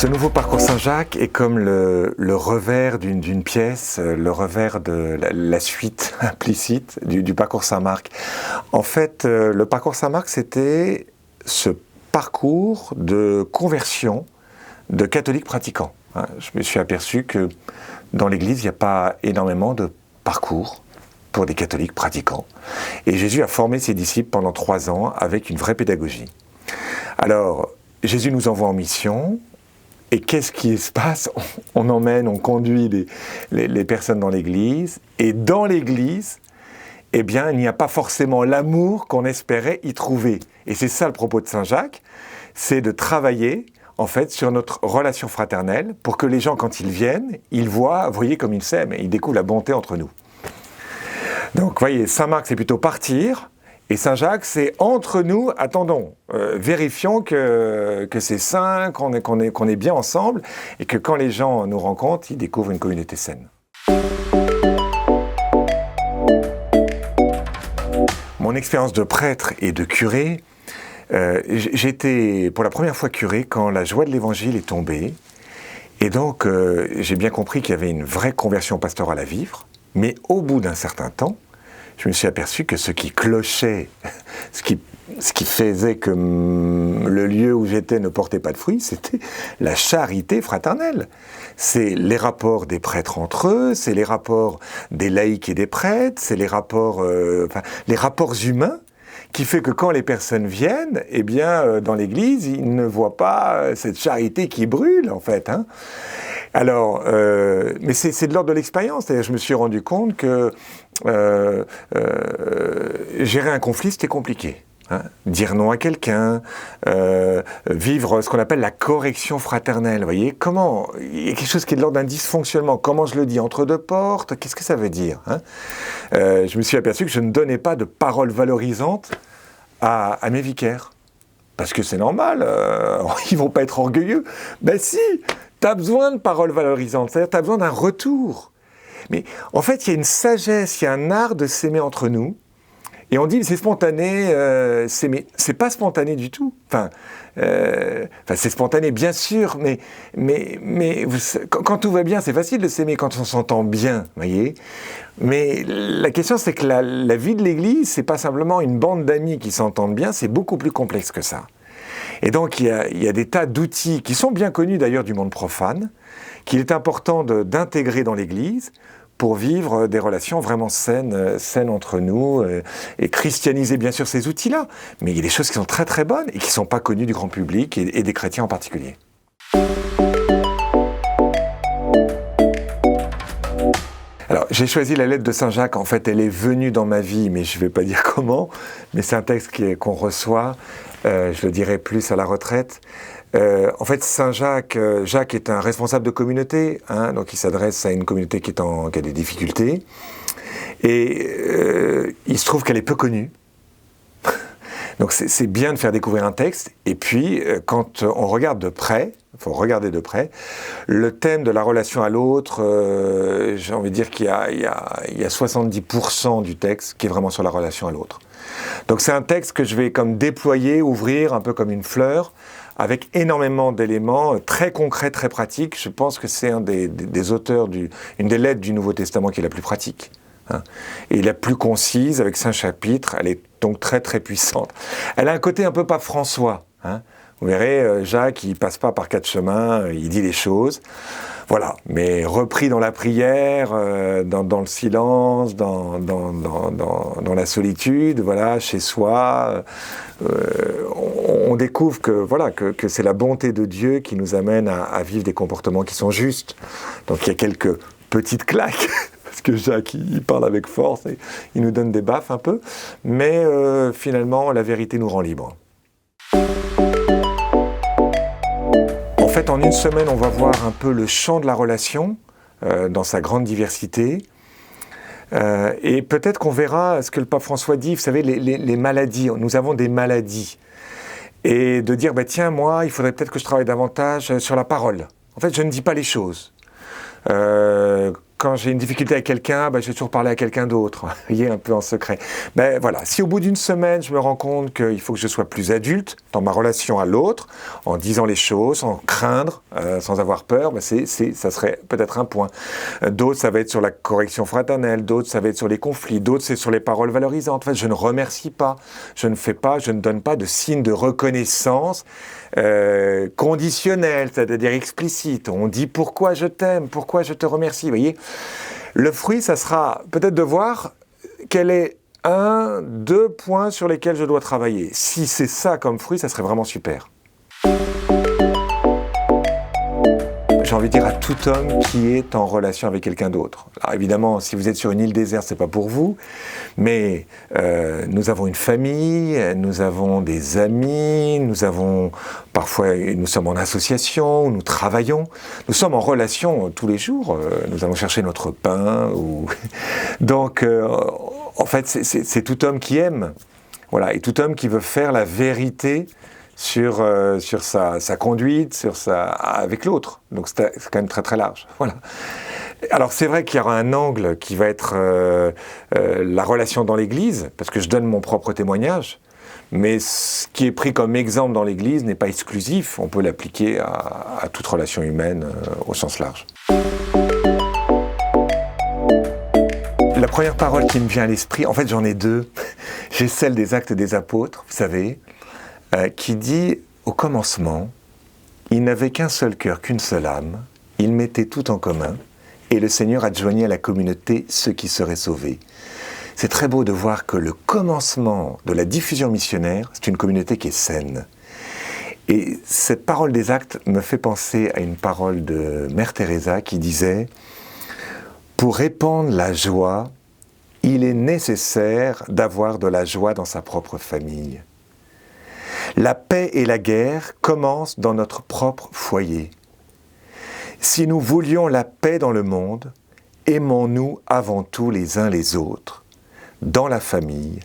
Ce nouveau parcours Saint-Jacques est comme le revers d'une pièce, le revers de la suite implicite du parcours Saint-Marc. En fait, le parcours Saint-Marc, c'était ce parcours de conversion de catholiques pratiquants. Je me suis aperçu que dans l'Église, il n'y a pas énormément de parcours pour des catholiques pratiquants. Et Jésus a formé ses disciples pendant 3 ans avec une vraie pédagogie. Alors, Jésus nous envoie en mission. Et qu'est-ce qui se passe ? On emmène, on conduit les personnes dans l'Église. Et dans l'Église, eh bien, il n'y a pas forcément l'amour qu'on espérait y trouver. Et c'est ça le propos de Saint Jacques, c'est de travailler, en fait, sur notre relation fraternelle pour que les gens, quand ils viennent, ils voient, voyez comme ils s'aiment, et ils découvrent la bonté entre nous. Donc, voyez, Saint Marc, c'est plutôt partir. Et Saint Jacques, c'est entre nous, attendons, vérifions que c'est sain, qu'on est bien ensemble, et que quand les gens nous rencontrent, ils découvrent une communauté saine. Mon expérience de prêtre et de curé, j'étais pour la première fois curé quand la joie de l'Évangile est tombée, et donc j'ai bien compris qu'il y avait une vraie conversion pastorale à vivre, mais au bout d'un certain temps, je me suis aperçu que ce qui clochait, ce qui faisait que le lieu où j'étais ne portait pas de fruits, c'était la charité fraternelle. C'est les rapports des prêtres entre eux, c'est les rapports des laïcs et des prêtres, c'est les rapports humains qui fait que quand les personnes viennent, eh bien, dans l'Église, ils ne voient pas cette charité qui brûle, en fait. Alors, mais c'est de l'ordre de l'expérience. C'est-à-dire, je me suis rendu compte que gérer un conflit, c'était compliqué. Dire non à quelqu'un, vivre ce qu'on appelle la correction fraternelle. Vous voyez, comment il y a quelque chose qui est de l'ordre d'un dysfonctionnement. Comment je le dis entre deux portes ? Qu'est-ce que ça veut dire ? Je me suis aperçu que je ne donnais pas de paroles valorisantes à mes vicaires. Parce que c'est normal, ils vont pas être orgueilleux. Ben si, tu as besoin de paroles valorisantes, c'est-à-dire tu as besoin d'un retour. Mais en fait, il y a une sagesse, il y a un art de s'aimer entre nous. Et on dit c'est spontané, s'aimer. C'est pas spontané du tout. Enfin, c'est spontané, bien sûr, mais quand tout va bien, c'est facile de s'aimer quand on s'entend bien, voyez. Mais la question, c'est que la vie de l'Église, c'est pas simplement une bande d'amis qui s'entendent bien, c'est beaucoup plus complexe que ça. Et donc, il y a des tas d'outils qui sont bien connus d'ailleurs du monde profane, qu'il est important d'intégrer dans l'Église pour vivre des relations vraiment saines entre nous et christianiser bien sûr ces outils-là. Mais il y a des choses qui sont très très bonnes et qui ne sont pas connues du grand public et des chrétiens en particulier. Alors, j'ai choisi la lettre de Saint Jacques. En fait, elle est venue dans ma vie, mais je ne vais pas dire comment. Mais c'est un texte qu'on reçoit. Je le dirai plus à la retraite. En fait, Saint Jacques, Jacques est un responsable de communauté, donc il s'adresse à une communauté qui a des difficultés. Et il se trouve qu'elle est peu connue. Donc c'est bien de faire découvrir un texte. Et puis, quand on regarde de près, il faut regarder de près, le thème de la relation à l'autre, j'ai envie de dire qu'il y a 70% du texte qui est vraiment sur la relation à l'autre. Donc c'est un texte que je vais comme déployer, ouvrir, un peu comme une fleur, avec énormément d'éléments très concrets, très pratiques. Je pense que c'est un des auteurs, une des lettres du Nouveau Testament qui est la plus pratique. Et la plus concise, avec 5 chapitres, elle est donc très très puissante. Elle a un côté un peu pape François. Vous verrez, Jacques, il passe pas par 4 chemins, il dit les choses. Voilà, mais repris dans la prière, dans le silence, dans la solitude, voilà, chez soi, on découvre que c'est la bonté de Dieu qui nous amène à vivre des comportements qui sont justes. Donc il y a quelques petites claques, parce que Jacques, il parle avec force et il nous donne des baffes un peu, mais finalement, la vérité nous rend libres. En fait, en une semaine, on va voir un peu le champ de la relation dans sa grande diversité. Et peut-être qu'on verra ce que le pape François dit, vous savez, les maladies. Nous avons des maladies. Et de dire, tiens, moi, il faudrait peut-être que je travaille davantage sur la parole. En fait, je ne dis pas les choses. quand j'ai une difficulté avec quelqu'un, je vais toujours parler à quelqu'un d'autre, vous voyez, un peu en secret. Mais voilà, si au bout d'une semaine, je me rends compte qu'il faut que je sois plus adulte dans ma relation à l'autre, en disant les choses, sans craindre, sans avoir peur, ça serait peut-être un point. D'autres, ça va être sur la correction fraternelle, d'autres, ça va être sur les conflits, d'autres, c'est sur les paroles valorisantes. En fait, je ne remercie pas, je ne donne pas de signe de reconnaissance conditionnel, c'est-à-dire explicite. On dit pourquoi je t'aime, pourquoi je te remercie. Vous voyez, le fruit, ça sera peut-être de voir quel est deux points sur lesquels je dois travailler. Si c'est ça comme fruit, ça serait vraiment super. J'ai envie de dire à tout homme qui est en relation avec quelqu'un d'autre. Alors évidemment, si vous êtes sur une île déserte, c'est pas pour vous, mais nous avons une famille, nous avons des amis, nous sommes en association, nous travaillons, nous sommes en relation tous les jours, nous allons chercher notre pain. Donc, en fait, c'est tout homme qui aime, voilà, et tout homme qui veut faire la vérité sur sa conduite, avec l'autre. Donc c'est quand même très très large. Voilà. Alors c'est vrai qu'il y aura un angle qui va être la relation dans l'Église, parce que je donne mon propre témoignage, mais ce qui est pris comme exemple dans l'Église n'est pas exclusif, on peut l'appliquer à toute relation humaine au sens large. La première parole qui me vient à l'esprit, en fait j'en ai deux, j'ai celle des Actes des Apôtres, vous savez, qui dit « Au commencement, ils n'avaient qu'un seul cœur, qu'une seule âme, ils mettaient tout en commun, et le Seigneur adjoignait à la communauté ceux qui seraient sauvés. » C'est très beau de voir que le commencement de la diffusion missionnaire, c'est une communauté qui est saine. Et cette parole des Actes me fait penser à une parole de Mère Teresa qui disait « Pour répandre la joie, il est nécessaire d'avoir de la joie dans sa propre famille. » La paix et la guerre commencent dans notre propre foyer. Si nous voulions la paix dans le monde, aimons-nous avant tout les uns les autres, dans la famille,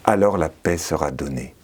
alors la paix sera donnée.